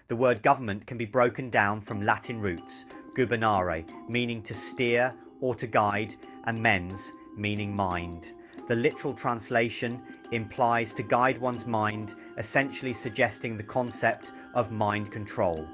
The word government can be broken down from Latin roots, gubernare, meaning to steer or to guide, and mens, meaning mind. The literal translation implies to guide one's mind, essentially suggesting the concept of mind control.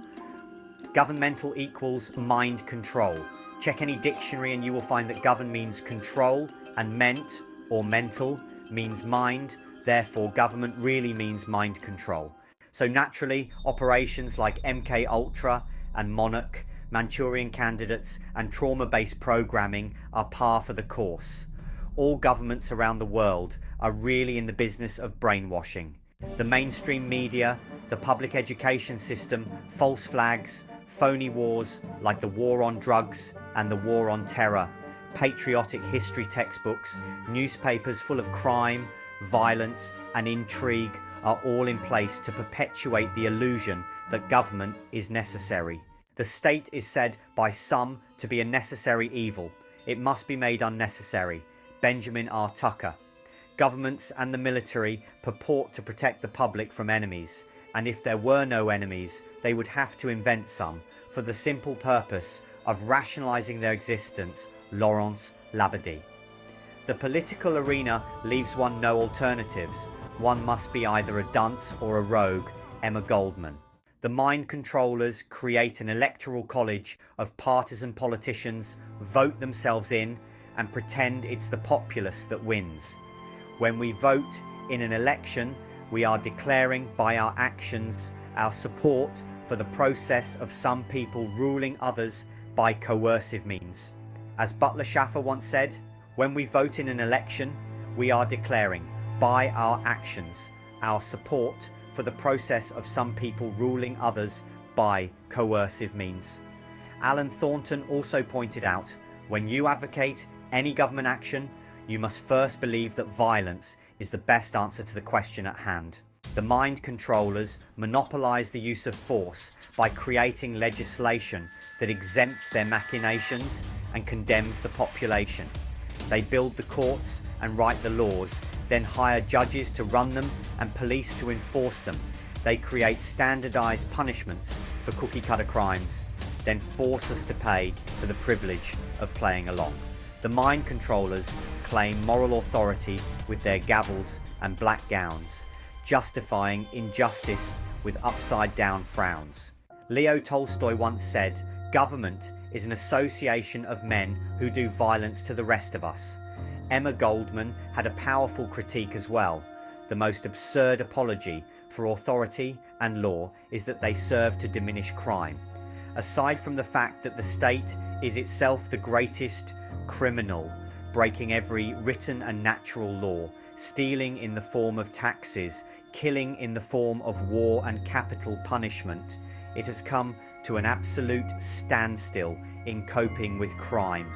Governmental equals mind control. Check any dictionary and you will find that govern means control and ment or mental means mind. Therefore, government really means mind control. So naturally, operations like MK Ultra and Monarch, Manchurian Candidates and trauma-based programming are par for the course. All governments around the world are really in the business of brainwashing. The mainstream media, the public education system, false flags, phony wars like the war on drugs and the war on terror, patriotic history textbooks, newspapers full of crime, violence and intrigue are all in place to perpetuate the illusion that government is necessary. The state is said by some to be a necessary evil. It must be made unnecessary. Benjamin R. Tucker. Governments and the military purport to protect the public from enemies, and if there were no enemies, they would have to invent some for the simple purpose of rationalizing their existence. Laurence Labadie. The political arena leaves one no alternatives. One must be either a dunce or a rogue. Emma Goldman. The mind controllers create an electoral college of partisan politicians, vote themselves in, and pretend it's the populace that wins. When we vote in an election, we are declaring by our actions our support for the process of some people ruling others by coercive means. As Butler Schaffer once said, when we vote in an election, we are declaring by our actions our support for the process of some people ruling others by coercive means. Alan Thornton also pointed out, when you advocate any government action, you must first believe that violence is the best answer to the question at hand. The mind controllers monopolize the use of force by creating legislation that exempts their machinations and condemns the population. They build the courts and write the laws, then hire judges to run them and police to enforce them. They create standardized punishments for cookie-cutter crimes, then force us to pay for the privilege of playing along. The mind controllers claim moral authority with their gavels and black gowns, justifying injustice with upside-down frowns. Leo Tolstoy once said, "Government is an association of men who do violence to the rest of us." Emma Goldman had a powerful critique as well. The most absurd apology for authority and law is that they serve to diminish crime. Aside from the fact that the state is itself the greatest criminal, breaking every written and natural law, stealing in the form of taxes, killing in the form of war and capital punishment, it has come to an absolute standstill in coping with crime.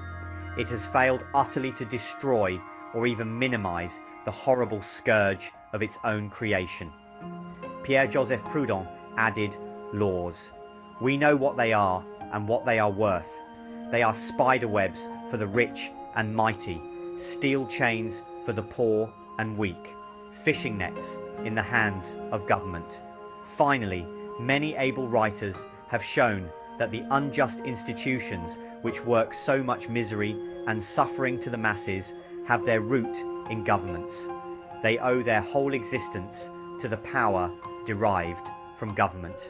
It has failed utterly to destroy or even minimize the horrible scourge of its own creation. Pierre-Joseph Proudhon added, "Laws. We know what they are and what they are worth. They are spider webs for the rich and mighty, steel chains for the poor and weak, fishing nets in the hands of government." Finally, many able writers have shown that the unjust institutions which work so much misery and suffering to the masses have their root in governments. They owe their whole existence to the power derived from government.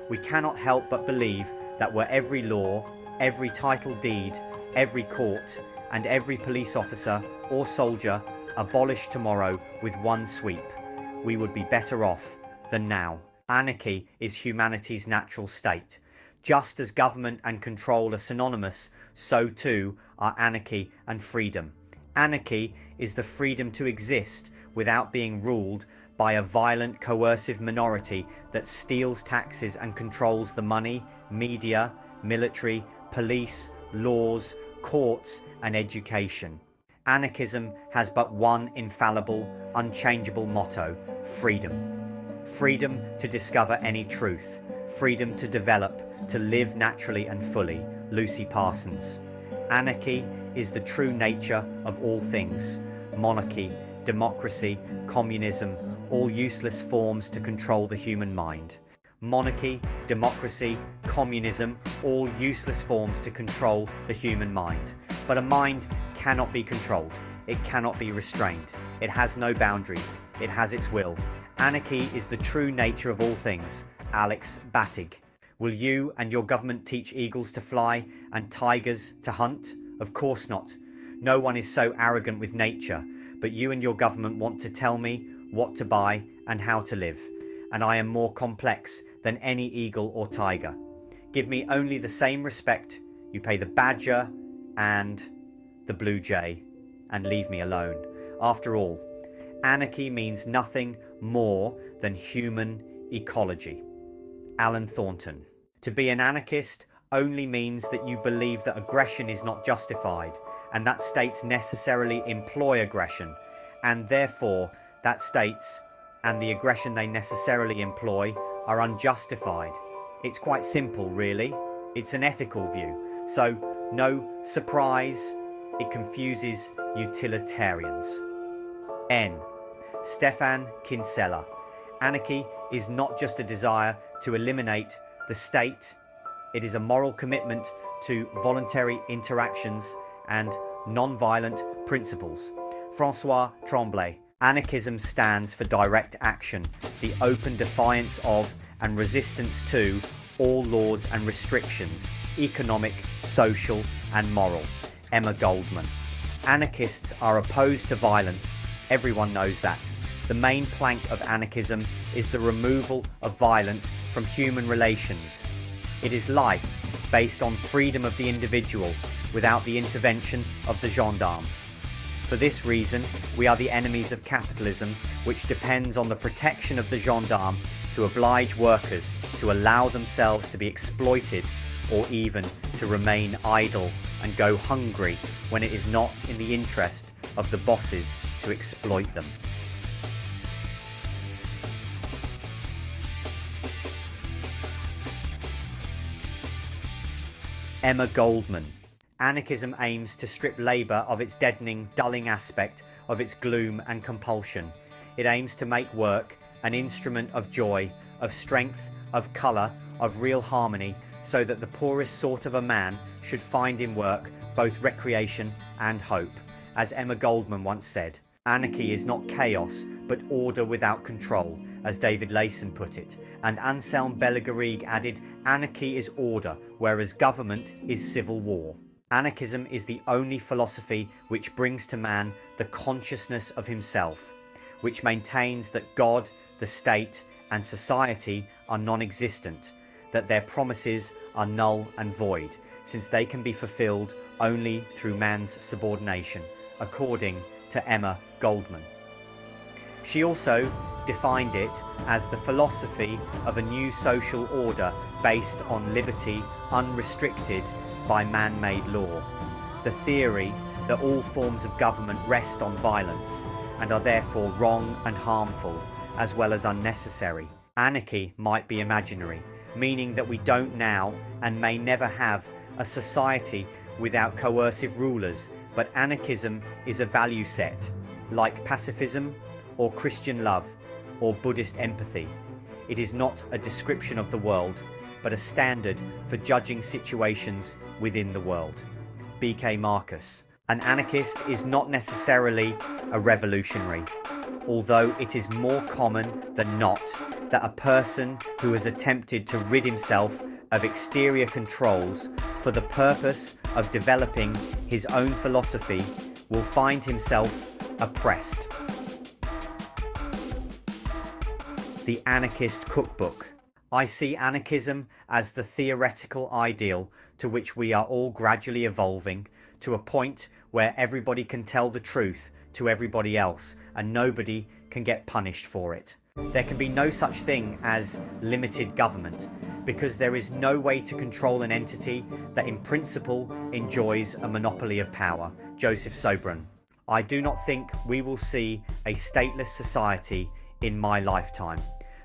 We cannot help but believe that were every law, every title deed, every court, and every police officer or soldier abolished tomorrow with one sweep, we would be better off than now. Anarchy is humanity's natural state. Just as government and control are synonymous, so too are anarchy and freedom. Anarchy is the freedom to exist without being ruled by a violent, coercive minority that steals taxes and controls the money, media, military, police, laws, courts, and education. Anarchism has but one infallible, unchangeable motto: freedom. Freedom to discover any truth. Freedom to develop, to live naturally and fully. Lucy Parsons. Anarchy is the true nature of all things. Monarchy, democracy, communism, all useless forms to control the human mind. monarchy, democracy, communism, all useless forms to control the human mind. But a mind cannot be controlled. It cannot be restrained. It has no boundaries. It has its will. Anarchy is the true nature of all things. Alex Batig. Will you and your government teach eagles to fly and tigers to hunt? Of course not. No one is so arrogant with nature, but you and your government want to tell me what to buy and how to live, and I am more complex than any eagle or tiger. Give me only the same respect you pay the badger and the blue jay, and leave me alone. After all, anarchy means nothing more than human ecology. Alan Thornton. To be an anarchist only means that you believe that aggression is not justified, and that states necessarily employ aggression, and therefore that states and the aggression they necessarily employ are unjustified. It's quite simple, really. It's an ethical view, so no surprise it confuses utilitarians. N. Stefan Kinsella. Anarchy is not just a desire to eliminate the state, it is a moral commitment to voluntary interactions and non-violent principles. François Tremblay. Anarchism stands for direct action, the open defiance of and resistance to all laws and restrictions, economic, social and moral. Emma Goldman. Anarchists are opposed to violence. Everyone knows that. The main plank of anarchism is the removal of violence from human relations. It is life based on freedom of the individual without the intervention of the gendarme. For this reason, we are the enemies of capitalism, which depends on the protection of the gendarme to oblige workers to allow themselves to be exploited or even to remain idle and go hungry when it is not in the interest of the bosses to exploit them. Emma Goldman. Anarchism aims to strip labour of its deadening, dulling aspect of its gloom and compulsion. It aims to make work an instrument of joy, of strength, of colour, of real harmony, so that the poorest sort of a man should find in work both recreation and hope. As Emma Goldman once said, anarchy is not chaos, but order without control, as David Leyson put it. And Anselm Bellegarrigue added, anarchy is order, whereas government is civil war. Anarchism is the only philosophy which brings to man the consciousness of himself, which maintains that God, the state, and society are non-existent, that their promises are null and void, since they can be fulfilled only through man's subordination, according to Emma Goldman. She also defined it as the philosophy of a new social order based on liberty unrestricted by man-made law, the theory that all forms of government rest on violence and are therefore wrong and harmful as well as unnecessary. Anarchy might be imaginary, meaning that we don't now and may never have a society without coercive rulers, but anarchism is a value set, like pacifism or Christian love or Buddhist empathy. It is not a description of the world, but a standard for judging situations within the world. B.K. Marcus. An anarchist is not necessarily a revolutionary, although it is more common than not that a person who has attempted to rid himself of exterior controls for the purpose of developing his own philosophy will find himself oppressed. The Anarchist Cookbook. I see anarchism as the theoretical ideal to which we are all gradually evolving to a point where everybody can tell the truth to everybody else and nobody can get punished for it. There can be no such thing as limited government because there is no way to control an entity that in principle enjoys a monopoly of power. Joseph Sobran. I do not think we will see a stateless society in my lifetime,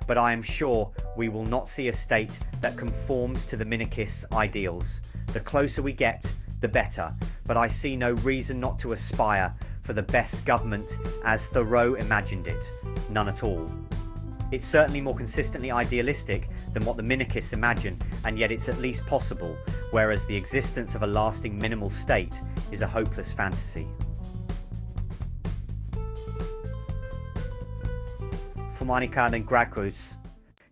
but I am sure we will not see a state that conforms to the minarchist's ideals. The closer we get, the better, but I see no reason not to aspire for the best government as Thoreau imagined it. None at all. It's certainly more consistently idealistic than what the minarchists imagine, and yet it's at least possible, whereas the existence of a lasting minimal state is a hopeless fantasy. Formanicad and Gracchus.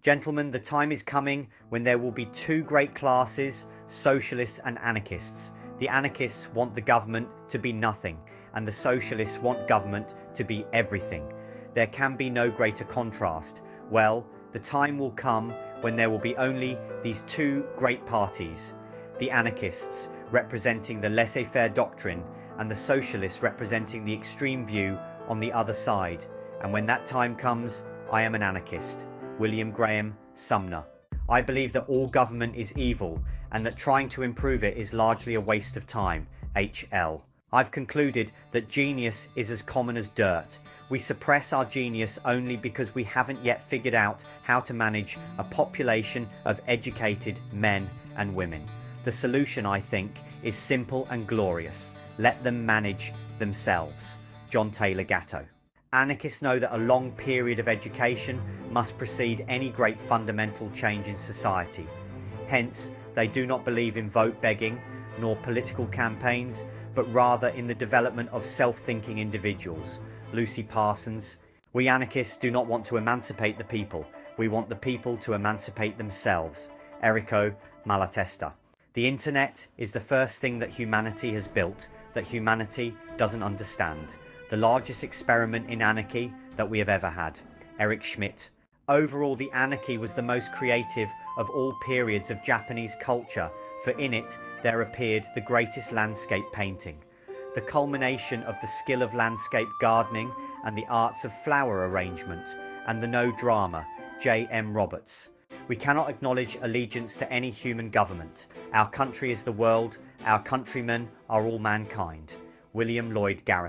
Gentlemen, the time is coming when there will be two great classes, socialists and anarchists. The anarchists want the government to be nothing, and the socialists want government to be everything. There can be no greater contrast. Well, the time will come when there will be only these two great parties. The anarchists representing the laissez-faire doctrine, and the socialists representing the extreme view on the other side. And when that time comes, I am an anarchist. William Graham, Sumner. I believe that all government is evil, and that trying to improve it is largely a waste of time. H.L. I've concluded that genius is as common as dirt. We suppress our genius only because we haven't yet figured out how to manage a population of educated men and women. The solution, I think, is simple and glorious. Let them manage themselves. John Taylor Gatto. Anarchists know that a long period of education must precede any great fundamental change in society. Hence, they do not believe in vote begging nor political campaigns, but rather in the development of self-thinking individuals. Lucy Parsons. We anarchists do not want to emancipate the people. We want the people to emancipate themselves. Enrico Malatesta. The internet is the first thing that humanity has built that humanity doesn't understand. The largest experiment in anarchy that we have ever had. Eric Schmidt. Overall, the anarchy was the most creative of all periods of Japanese culture, for in it there appeared the greatest landscape painting, the culmination of the skill of landscape gardening and the arts of flower arrangement, and the no drama. J. M. Roberts. We cannot acknowledge allegiance to any human government. Our country is the world, our countrymen are all mankind. William Lloyd Garrison.